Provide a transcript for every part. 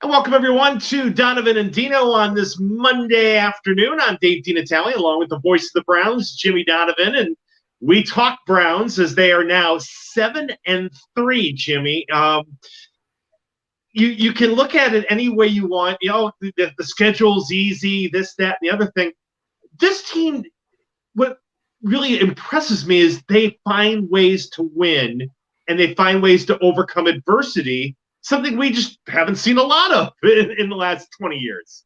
And welcome everyone to Donovan and Dino on this Monday afternoon. I'm Dave DeNatale, along with the voice of the Browns, Jimmy Donovan, and we talk Browns as they are now 7-3. Jimmy, you can look at it any way you want. You know, the schedule's easy, this, that, and the other thing. This team, what really impresses me is they find ways to win and they find ways to overcome adversity. Something we just haven't seen a lot of in the last 20 years.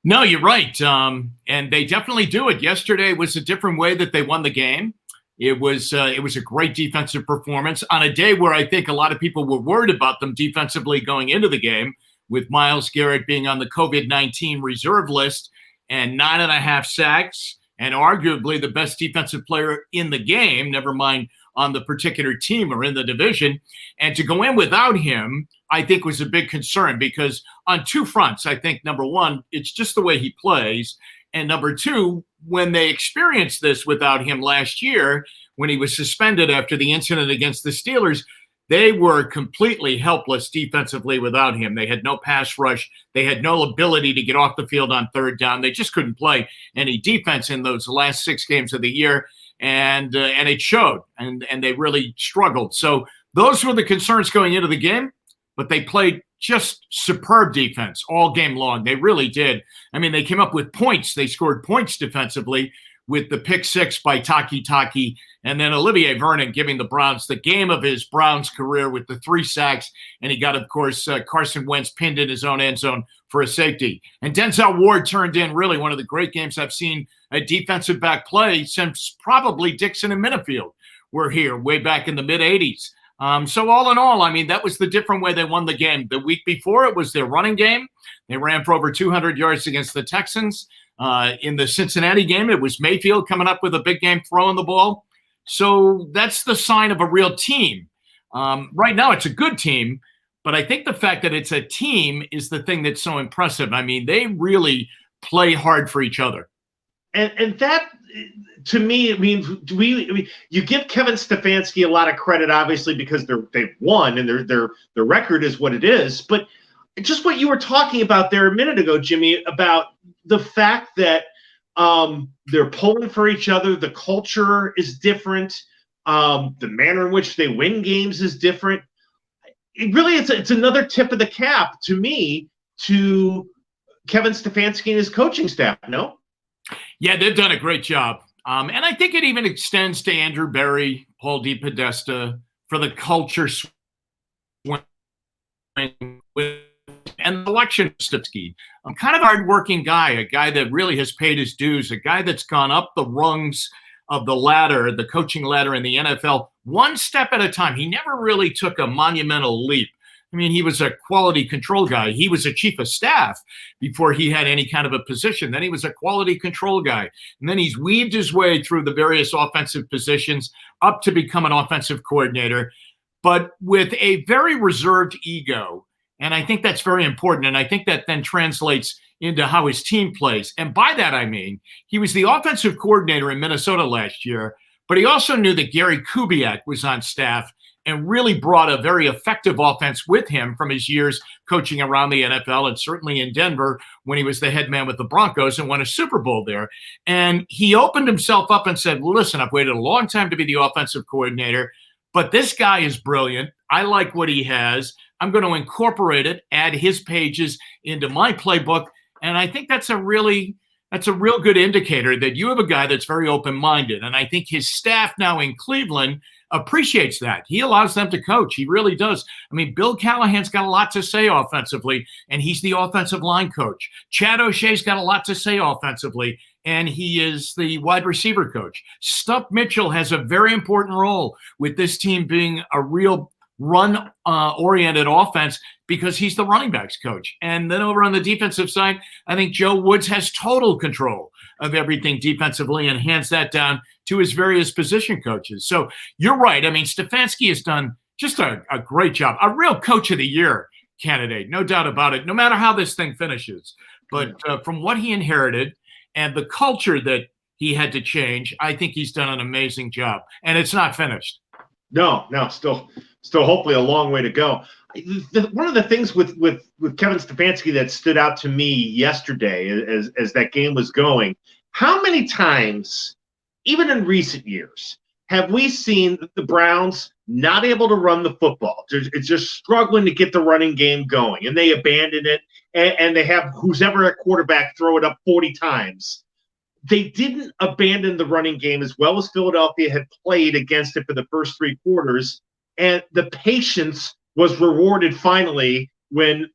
No, you're right. And they definitely do it. Yesterday was a different way that they won the game. It was a great defensive performance on a day where I think a lot of people were worried about them defensively going into the game, with Myles Garrett being on the COVID-19 reserve list and 9.5 sacks and arguably the best defensive player in the game, never mind on the particular team or in the division. And to go in without him, I think was a big concern, because on two fronts, I think, number one, it's just the way he plays. And number two, when they experienced this without him last year, when he was suspended after the incident against the Steelers, they were completely helpless defensively without him. They had no pass rush. They had no ability to get off the field on third down. They just couldn't play any defense in those last 6 games of the year. And it showed, and they really struggled. So those were the concerns going into the game, but they played just superb defense all game long. They really did. I mean, they came up with points. They scored points defensively with the pick 6 by Takitaki, and then Olivier Vernon giving the Browns the game of his Browns career with the 3 sacks. And he got, of course, Carson Wentz pinned in his own end zone for a safety. And Denzel Ward turned in really one of the great games I've seen a defensive back play since probably Dixon and Minifield were here way back in the mid-'80s. So all in all, I mean, that was the different way they won the game. The week before, it was their running game. They ran for over 200 yards against the Texans. In the Cincinnati game, it was Mayfield coming up with a big game throwing the ball. So that's the sign of a real team. Right now, it's a good team, but I think the fact that it's a team is the thing that's so impressive. I mean, they really play hard for each other. And that, to me, it means you give Kevin Stefanski a lot of credit, obviously, because they've won and their record is what it is. But just what you were talking about there a minute ago, Jimmy, about the fact that they're pulling for each other, the culture is different, the manner in which they win games is different. It really it's another tip of the cap to me to Kevin Stefanski and his coaching staff. No. Yeah, they've done a great job. And I think it even extends to Andrew Berry, Paul DePodesta, for the culture swing with and the election Stefanski. I'm kind of a hardworking guy, a guy that really has paid his dues, a guy that's gone up the rungs of the ladder, the coaching ladder in the NFL, one step at a time. He never really took a monumental leap. I mean, he was a quality control guy. He was a chief of staff before he had any kind of a position. Then he was a quality control guy. And then he's weaved his way through the various offensive positions up to become an offensive coordinator, but with a very reserved ego. And I think that's very important. And I think that then translates into how his team plays. And by that, I mean, he was the offensive coordinator in Minnesota last year, but he also knew that Gary Kubiak was on staff and really brought a very effective offense with him from his years coaching around the NFL and certainly in Denver when he was the head man with the Broncos and won a Super Bowl there. And he opened himself up and said, well, listen, I've waited a long time to be the offensive coordinator, but this guy is brilliant. I like what he has. I'm going to incorporate it, add his pages into my playbook. And I think that's a real good indicator that you have a guy that's very open-minded. And I think his staff now in Cleveland appreciates that. He allows them to coach. He really does. I mean, Bill Callahan's got a lot to say offensively, and he's the offensive line coach. Chad O'Shea's got a lot to say offensively, and he is the wide receiver coach. Stup Mitchell has a very important role with this team being a real run-oriented offense because he's the running backs coach. And then over on the defensive side, I think Joe Woods has total control of everything defensively and hands that down to his various position coaches. So you're right. I mean, Stefanski has done just a great job, a real coach of the year candidate, no doubt about it, no matter how this thing finishes. But from what he inherited and the culture that he had to change, I think he's done an amazing job. And it's not finished. No, still hopefully a long way to go. one of the things with Kevin Stefanski that stood out to me yesterday as that game was going, how many times, even in recent years, have we seen the Browns not able to run the football? It's just struggling to get the running game going, and they abandon it, and they have who's ever at quarterback throw it up 40 times. They didn't abandon the running game as well as Philadelphia had played against it for the first three quarters, and the patience was rewarded finally when,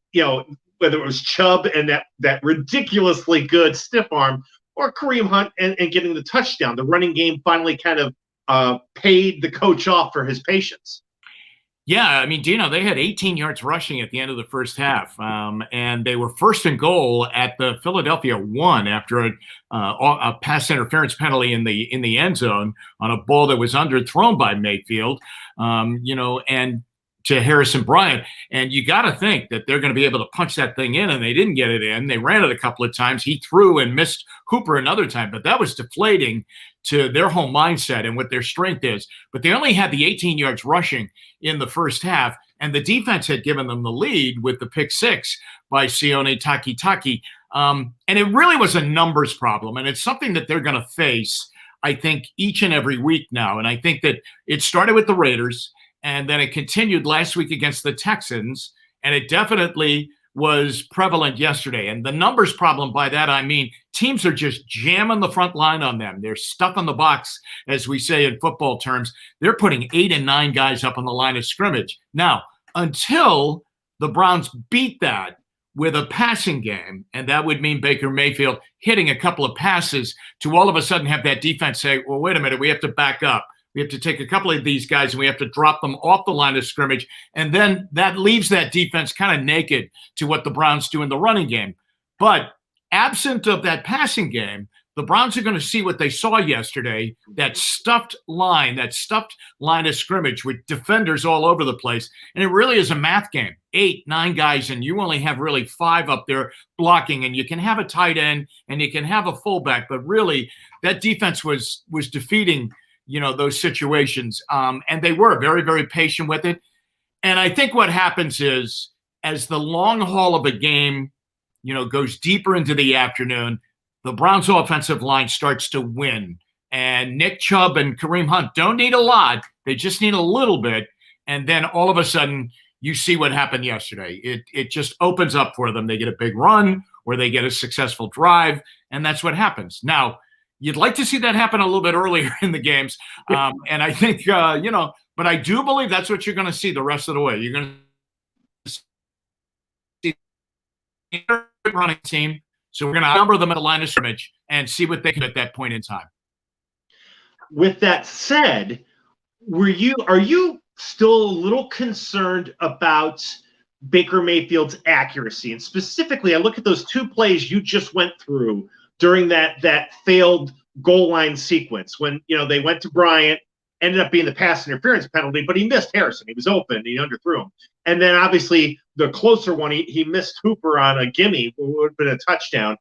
whether it was Chubb and that ridiculously good stiff arm, or Kareem Hunt and getting the touchdown. The running game finally kind of paid the coach off for his patience. Yeah, I mean, Dino, they had 18 yards rushing at the end of the first half, and they were first and goal at the Philadelphia 1 after a pass interference penalty in the end zone on a ball that was underthrown by Mayfield, and to Harrison Bryant. And you got to think that they're going to be able to punch that thing in, and they didn't get it in. They ran it a couple of times. He threw and missed Hooper another time, but that was deflating to their whole mindset and what their strength is. But they only had the 18 yards rushing in the first half, and the defense had given them the lead with the pick six by Sione Takitaki. And it really was a numbers problem, and it's something that they're going to face, I think, each and every week now. And I think that it started with the Raiders, and then it continued last week against the Texans, and it definitely was prevalent yesterday. And the numbers problem, by that I mean teams are just jamming the front line on them. They're stuck on the box, as we say in football terms. They're putting 8 and 9 guys up on the line of scrimmage. Now, until the Browns beat that with a passing game, and that would mean Baker Mayfield hitting a couple of passes, to all of a sudden have that defense say, well, wait a minute, we have to back up. We have to take a couple of these guys and we have to drop them off the line of scrimmage. And then that leaves that defense kind of naked to what the Browns do in the running game. But absent of that passing game, the Browns are going to see what they saw yesterday, that stuffed line of scrimmage with defenders all over the place. And it really is a math game. 8, 9 guys, and you only have really 5 up there blocking, and you can have a tight end and you can have a fullback. But really, that defense was defeating those situations. And they were very, very patient with it. And I think what happens is, as the long haul of a game, goes deeper into the afternoon, the Browns offensive line starts to win. And Nick Chubb and Kareem Hunt don't need a lot. They just need a little bit. And then all of a sudden, you see what happened yesterday. It just opens up for them. They get a big run or they get a successful drive, and that's what happens. Now, you'd like to see that happen a little bit earlier in the games. And I think, but I do believe that's what you're going to see the rest of the way. You're going to see the running team. So we're going to number them at the line of scrimmage and see what they can at that point in time. With that said, are you still a little concerned about Baker Mayfield's accuracy? And specifically, I look at those 2 plays you just went through during that failed goal line sequence when, they went to Bryant, ended up being the pass interference penalty, but he missed Harrison. He was open. He underthrew him. And then obviously the closer one, he missed Hooper on a gimme, would have been a touchdown.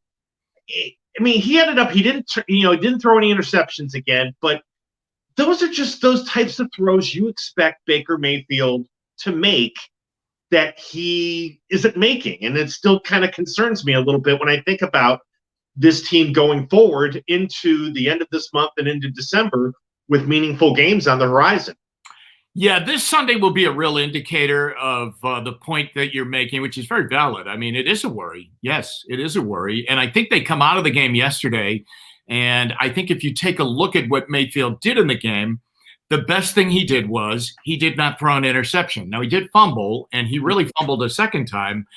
I mean, he didn't throw any interceptions again, but those are just those types of throws you expect Baker Mayfield to make that he isn't making. And it still kind of concerns me a little bit when I think about this team going forward into the end of this month and into December with meaningful games on the horizon. Yeah, this Sunday will be a real indicator of the point that you're making, which is very valid. I mean, it is a worry. Yes, it is a worry. And I think they come out of the game yesterday, and I think if you take a look at what Mayfield did in the game, the best thing he did was he did not throw an interception. Now, he did fumble, and he really fumbled a second time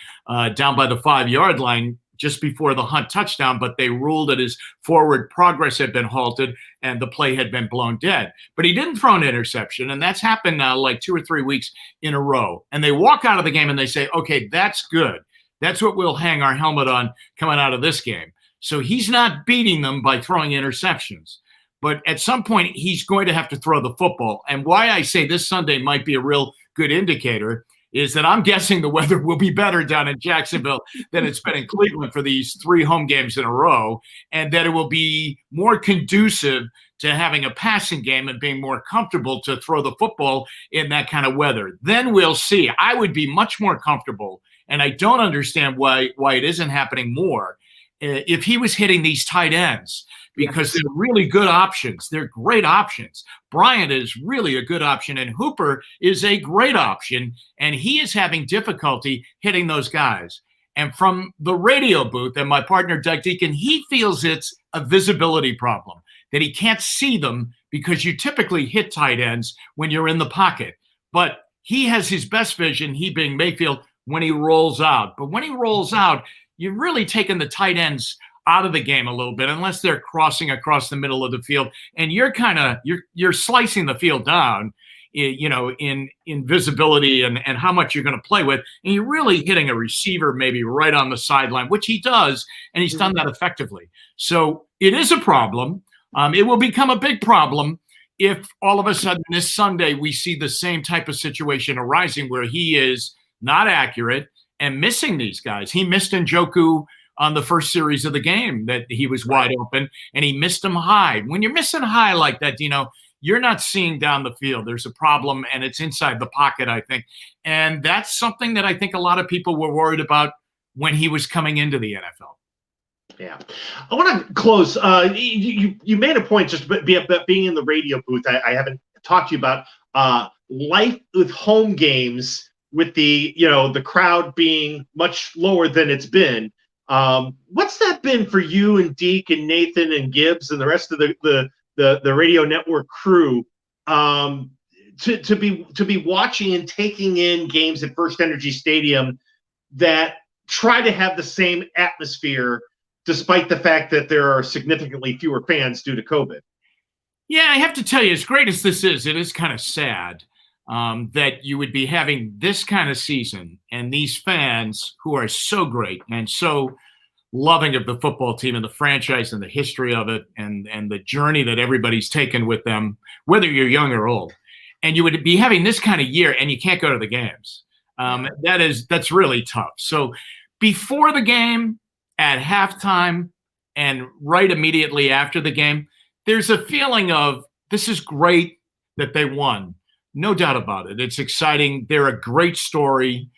down by the 5-yard line just before the Hunt touchdown, but they ruled that his forward progress had been halted and the play had been blown dead. But he didn't throw an interception, and that's happened now like 2 or 3 weeks in a row. And they walk out of the game and they say, okay, that's good. That's what we'll hang our helmet on coming out of this game. So he's not beating them by throwing interceptions. But at some point, he's going to have to throw the football. And why I say this Sunday might be a real good indicator is that I'm guessing the weather will be better down in Jacksonville than it's been in Cleveland for these 3 home games in a row, and that it will be more conducive to having a passing game and being more comfortable to throw the football in that kind of weather. Then we'll see. I would be much more comfortable, and I don't understand why it isn't happening more, if he was hitting these tight ends, because they're really good options. They're great options. Bryant is really a good option, and Hooper is a great option, and he is having difficulty hitting those guys. And from the radio booth and my partner, Doug Deacon, he feels it's a visibility problem, that he can't see them because you typically hit tight ends when you're in the pocket. But he has his best vision, he being Mayfield, when he rolls out. But when he rolls out, you're really taking the tight ends out of the game a little bit, unless they're crossing across the middle of the field. And you're slicing the field down, in visibility and how much you're going to play with. And you're really hitting a receiver maybe right on the sideline, which he does, and he's done that effectively. So it is a problem. It will become a big problem if all of a sudden this Sunday we see the same type of situation arising where he is not accurate and missing these guys. He missed Njoku on the first series of the game that he was wide open, and he missed him high. When you're missing high like that, Dino, you're not seeing down the field. There's a problem, and it's inside the pocket, I think. And that's something that I think a lot of people were worried about when he was coming into the NFL. Yeah. I want to close. You made a point just about being in the radio booth. I haven't talked to you about life with home games with the crowd being much lower than it's been. What's that been for you and Deke and Nathan and Gibbs and the rest of the radio network crew, to be watching and taking in games at FirstEnergy Stadium that try to have the same atmosphere despite the fact that there are significantly fewer fans due to COVID? Yeah, I have to tell you, as great as this is, it is kind of sad that you would be having this kind of season and these fans who are so great and so loving of the football team and the franchise and the history of it and the journey that everybody's taken with them, whether you're young or old. And you would be having this kind of year and you can't go to the games. That's really tough. So before the game, at halftime, and right immediately after the game, there's a feeling of this is great that they won. No doubt about it. It's exciting. They're a great story.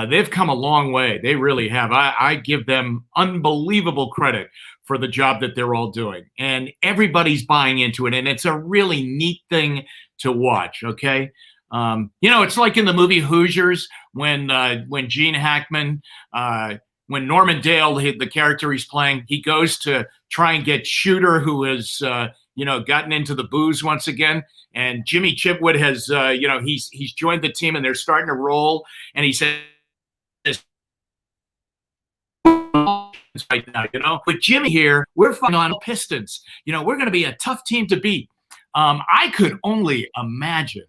They've come a long way. They really have. I give them unbelievable credit for the job that they're all doing. And everybody's buying into it. And it's a really neat thing to watch, okay? It's like in the movie Hoosiers when Gene Hackman, when Norman Dale, the character he's playing, he goes to try and get Shooter, who has, gotten into the booze once again. And Jimmy Chitwood has, he's joined the team and they're starting to roll. And he says, right now, with Jimmy here, we're fighting on Pistons. We're going to be a tough team to beat. I could only imagine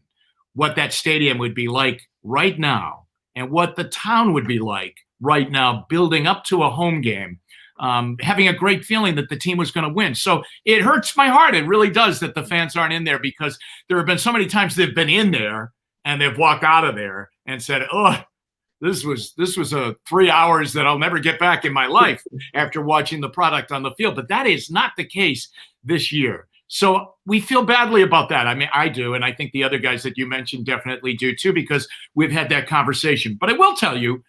what that stadium would be like right now and what the town would be like right now, building up to a home game, having a great feeling that the team was going to win. So it hurts my heart. It really does that the fans aren't in there, because there have been so many times they've been in there and they've walked out of there and said, oh, this was a 3 hours that I'll never get back in my life after watching the product on the field. But that is not the case this year. So we feel badly about that. I mean, I do, and I think the other guys that you mentioned definitely do too, because we've had that conversation. But I will tell you,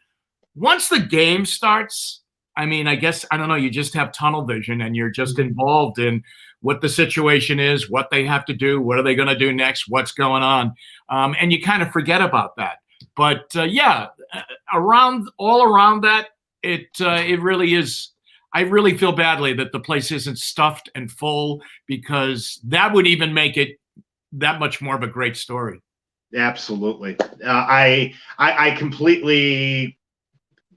once the game starts, I mean, I guess, I don't know, you just have tunnel vision and you're just involved in what the situation is, what they have to do, what are they going to do next, what's going on. And you kind of forget about that. But all around that, it really is. I really feel badly that the place isn't stuffed and full, because that would even make it that much more of a great story. Absolutely. I completely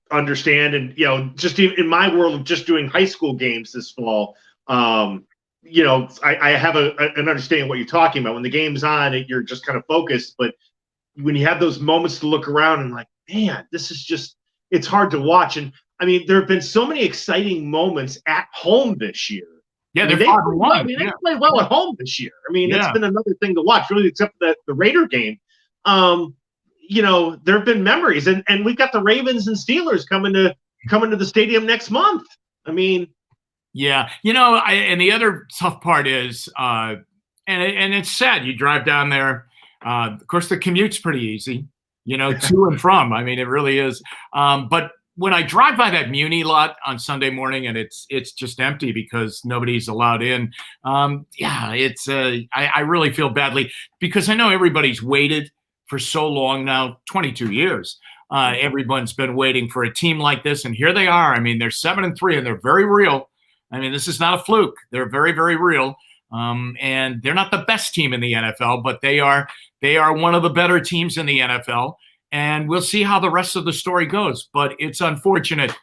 understand. And, just in my world of just doing high school games this fall, I have an understanding of what you're talking about. When the game's on, you're just kind of focused. But when you have those moments to look around and like, man, this is just, it's hard to watch. And I mean, there have been so many exciting moments at home this year. Yeah, they played well at home this year. I mean, it's been another thing to watch, really, except for the Raider game. There have been memories, and we've got the Ravens and Steelers coming to the stadium next month. I mean, yeah, and the other tough part is and it's sad. You drive down there. Of course, the commute's pretty easy, to and from. I mean, it really is. But when I drive by that Muni lot on Sunday morning and it's just empty because nobody's allowed in, I really feel badly because I know everybody's waited for so long now, 22 years. Everyone's been waiting for a team like this, and here they are. I mean, they're 7-3, and they're very real. I mean, this is not a fluke. They're very, very real. And they're not the best team in the NFL, but they are one of the better teams in the NFL. And we'll see how the rest of the story goes. But it's unfortunate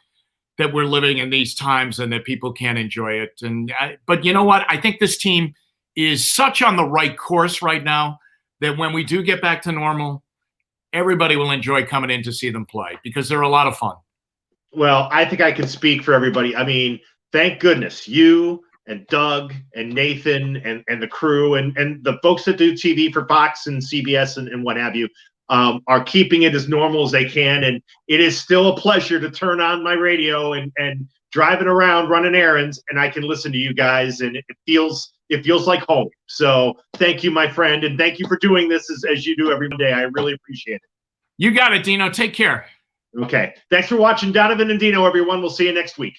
that we're living in these times and that people can't enjoy it. But you know what? I think this team is such on the right course right now that when we do get back to normal, everybody will enjoy coming in to see them play because they're a lot of fun. Well, I think I can speak for everybody. I mean, thank goodness you and Doug and Nathan and the crew and the folks that do TV for Fox and CBS and what have you are keeping it as normal as they can. And it is still a pleasure to turn on my radio and driving around running errands, and I can listen to you guys, and it feels like home. So thank you, my friend, and thank you for doing this as you do every day. I really appreciate it. You got it, Dino. Take care. Okay. Thanks for watching Donovan and Dino, everyone. We'll see you next week.